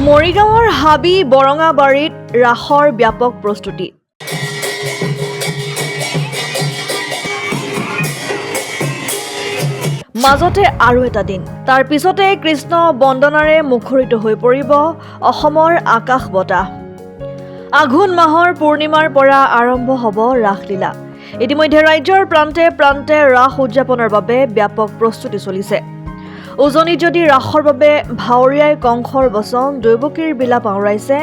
মৰিগাঁৱৰ হাবি বৰঙাবাৰীত ৰাসৰ ব্যাপক প্ৰস্তুতি। মাজতে আৰু এটা দিন, তাৰ পিছতে কৃষ্ণ বন্দনাৰে মুখৰিত হৈ পৰিব অসমৰ আকাশ বতাহ। আঘোণ মাহৰ পূৰ্ণিমাৰ পৰা আৰম্ভ হ'ব ৰাসলীলা। ইতিমধ্যে ৰাজ্যৰ প্ৰান্তে প্ৰান্তে ৰাস উদযাপনৰ বাবে ব্যাপক প্ৰস্তুতি চলিছে। উজনিত যদি ৰাসৰ বাবে ভাৱৰীয়াই কংসৰ বচন দৈৱকীৰ বিলাপ আওৰাইছে,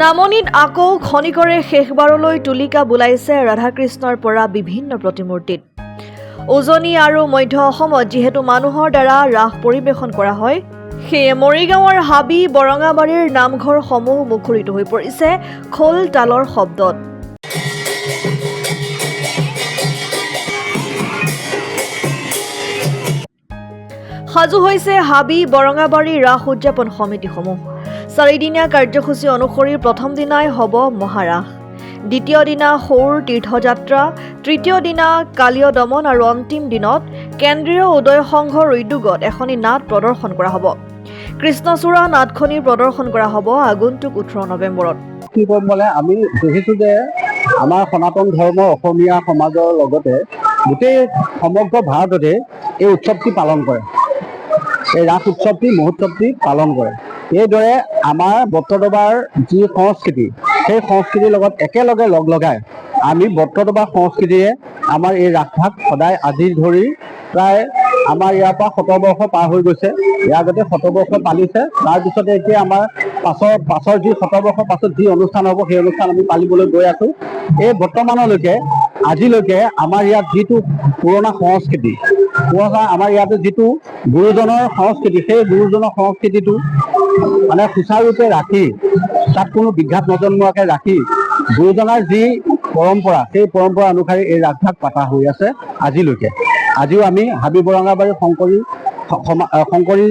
নামনিত আকৌ খনিকৰে শেষবাৰলৈ তুলিকা বোলাইছে ৰাধাকৃষ্ণৰ পৰা বিভিন্ন প্ৰতিমূৰ্তিত। উজনি আৰু মধ্য অসমত যিহেতু মানুহৰ দ্বাৰা ৰাস পৰিৱেশন কৰা হয়, সেয়ে মৰিগাঁৱৰ হাবি বৰঙাবাৰীৰ নামঘৰসমূহ মুখৰিত হৈ পৰিছে খোল তালৰ শব্দত। সাজু হৈছে হাবি বৰঙাবাৰী ৰাস উদযাপন সমিতিসমূহ। 4 দিনীয়া কাৰ্যসূচী অনুসৰি প্ৰথম দিনাই হ'ব মহাৰাস, দ্বিতীয় দিনা সৌৰ তীৰ্থযাত্ৰা, তৃতীয় দিনা কালীয় দমন আৰু অন্তিম দিনত কেন্দ্ৰীয় উদয় সংঘৰ উদ্যোগত এখনি নাট প্ৰদৰ্শন কৰা হ'ব। কৃষ্ণচূড়া নাটখনি প্ৰদৰ্শন কৰা হ'ব আগন্তুক 18 নৱেম্বৰত। কি কৰিম মানে আমি দেখিছোঁ যে আমাৰ সনাতন ধৰ্মৰ অসমীয়া সমাজৰ লগতে গোটেই সমগ্ৰ ভাৰততে এই উৎসৱটি পালন কৰে, এই ৰাস উৎসৱটি মহোৎসৱটি পালন কৰে। এইদৰে আমাৰ বট্টদৰাৰ যি সংস্কৃতি, সেই সংস্কৃতিৰ লগত একেলগে লগ লগাই আমি বট্টদৰা সংস্কৃতিৰে আমাৰ এই ৰাসভাগ সদায় আজি ধৰি প্ৰায় আমাৰ ইয়াৰ পৰা 100 বৰ্ষ পাৰ হৈ গৈছে। ইয়াৰ আগতে 100 বৰ্ষ পালিছে, তাৰপিছতে এতিয়া আমাৰ পাছৰ যি 100 বৰ্ষৰ পাছত যি অনুষ্ঠান হ'ব, সেই অনুষ্ঠান আমি পালিবলৈ গৈ আছোঁ। এই বৰ্তমানলৈকে আজিলৈকে আমাৰ ইয়াত যিটো পুৰণা সংস্কৃতি, আমাৰ ইয়াতে যিটো গুৰুজনৰ সংস্কৃতি, সেই গুৰুজনৰ সংস্কৃতিটো মানে সুচাৰুৰূপে ৰাখি, তাত কোনো বিঘাত নজন্মোৱাকৈ ৰাখি গুৰুজনাৰ যি পৰম্পৰা, সেই পৰম্পৰা অনুসৰি এই ৰাসভাগ পতা হৈ আছে আজিলৈকে। আজিও আমি হাবি বৰঙাবাৰী শংকৰী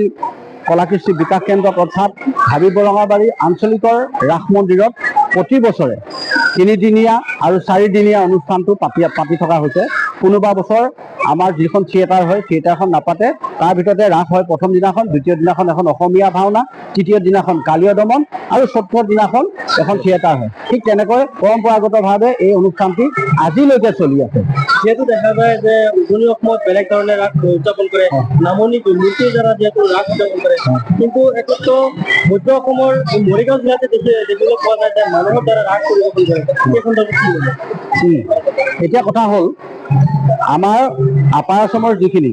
কলাকৃষ্টি বিকাশ কেন্দ্ৰ অৰ্থাৎ হাবি বৰঙাবাৰী আঞ্চলিকৰ ৰাস মন্দিৰত প্ৰতি বছৰে 3 দিনীয়া আৰু 4 দিনীয়া অনুষ্ঠানটো পাতি থকা হৈছে। কোনোবা বছৰ আমাৰ যিখন থিয়েটাৰ হয়, থিয়েটাৰখন নাপাতে, তাৰ ভিতৰতে ৰাস হয়। প্ৰথম দিনাখন, দ্বিতীয় দিনাখন এখন অসমীয়া ভাওনা, তৃতীয় দিনাখন কালীয় দমন আৰু চতুৰ্থ দিনাখন এখন থিয়েটাৰ হয়। ঠিক তেনেকৈ পৰম্পৰাগতভাৱে এই অনুষ্ঠানটি আজিলৈকে চলি আছে। যিহেতু দেখা যায় যে উজনি অসমত বেলেগ ধৰণে ৰাস উদযাপন কৰে, নামনি মূৰ্তিৰ দ্বাৰা যিহেতু ৰাস উদযাপন কৰে, কিন্তু একত্ৰ মধ্য অসমৰ মৰিগাঁও জিলাতে দেখিবলৈ পোৱা যায় যে মানুহৰ দ্বাৰা ৰাস পৰিৱেশন কৰে। এই সন্দৰ্ভত কি হ'ব? এতিয়া কথা হ'ল, আমাৰ আপাৰ অসমৰ যিখিনি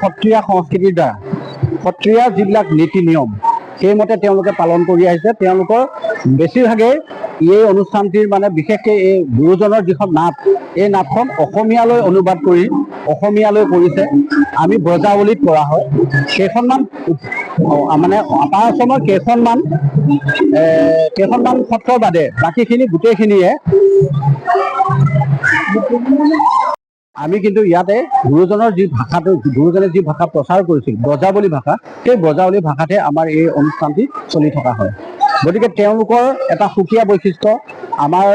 সত্ৰীয়া সংস্কৃতিৰ দ্বাৰা সত্ৰীয়া যিবিলাক নীতি নিয়ম, সেইমতে তেওঁলোকে পালন কৰি আহিছে। তেওঁলোকৰ বেছিভাগেই এই অনুষ্ঠানটিৰ মানে বিশেষকৈ এই গুৰুজনৰ যিখন নাট, এই নাটখন অসমীয়ালৈ অনুবাদ কৰি অসমীয়ালৈ কৰিছে। আমি ব্ৰজাৱলীত কৰা হয়। কেইখনমান মানে আপাৰ অসমৰ কেইখনমান সত্ৰৰ বাদে বাকীখিনি গোটেইখিনিয়ে আমি কিন্তু ইয়াতে গুৰুজনে যি ভাষা প্ৰচাৰ কৰিছিল, ব্ৰজাৱলী ভাষা, সেই ব্ৰজাৱলী ভাষাতে আমাৰ এই অনুষ্ঠানটি চলি থকা হয়। গতিকে তেওঁলোকৰ এটা সুকীয়া বৈশিষ্ট্য আমাৰ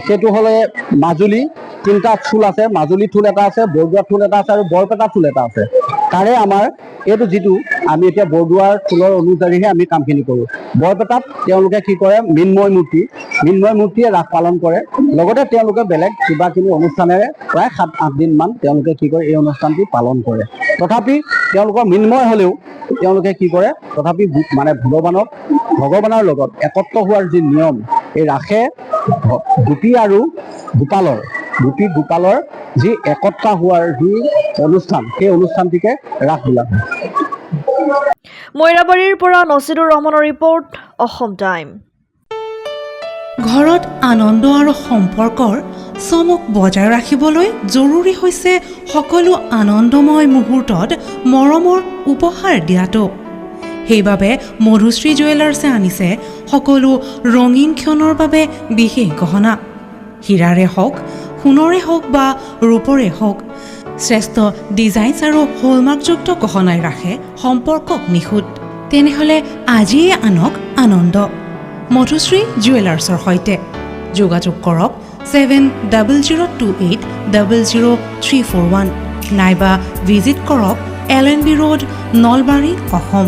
সেইটো হ'লে মাজুলী 3টা থোল আছে। মাজুলী থোল এটা আছে, বৰদোৱা থোল এটা আছে আৰু বৰপেটা থোল এটা আছে। তাৰে আমাৰ এইটো যিটো আমি এতিয়া বৰদোৱাৰ থোলৰ অনুযায়ীহে আমি কামখিনি কৰোঁ। বৰপেটাত তেওঁলোকে কি কৰে, মৃন্ময় মূৰ্তিয়ে ৰাস পালন কৰে। লগতে তেওঁলোকে বেলেগ কিবাকিবি অনুষ্ঠানেৰে প্ৰায় 7-8 দিনমান তেওঁলোকে কি কৰে, এই অনুষ্ঠানটি পালন কৰে। তথাপি তেওঁলোকৰ মৃন্ময় হ'লেও তেওঁলোকে কি কৰে, তথাপি মানে ভগৱানৰ লগত একত্ৰ হোৱাৰ যি নিয়ম, এই ৰাসে গোপী আৰু গোপালৰ যি একতা হোৱাৰ যি অনুষ্ঠান, সেই অনুষ্ঠানটিকে ৰাস বোলা হয়। মইৰাবাৰীৰ পৰা নছিদুৰ ৰহমানৰ ৰিপৰ্ট, অসম টাইম। ঘৰত আনন্দ আৰু সম্পৰ্কৰ চমক বজাই ৰাখিবলৈ জৰুৰী হৈছে সকলো আনন্দময় মুহূৰ্তত মৰমৰ উপহাৰ দিয়াটো। সেইবাবে মধুশ্ৰী জুৱেলাৰ্ছে আনিছে সকলো ৰঙীন ক্ষণৰ বাবে বিশেষ গহনা। হীৰাৰে হওক, সোণৰে হওক বা ৰূপৰে হওক, শ্ৰেষ্ঠ ডিজাইনছ আৰু হলমাৰ্কযুক্ত গহনাই ৰাখে সম্পৰ্কক নিখুঁত। তেনেহ'লে আজিয়ে আনক আনন্দ মধুশ্ৰী জুৱেলাৰ্ছৰ সৈতে। যোগাযোগ কৰক 7028000341 নাইবা ভিজিট কৰক LNB ৰোড, নলবাৰী, অসম।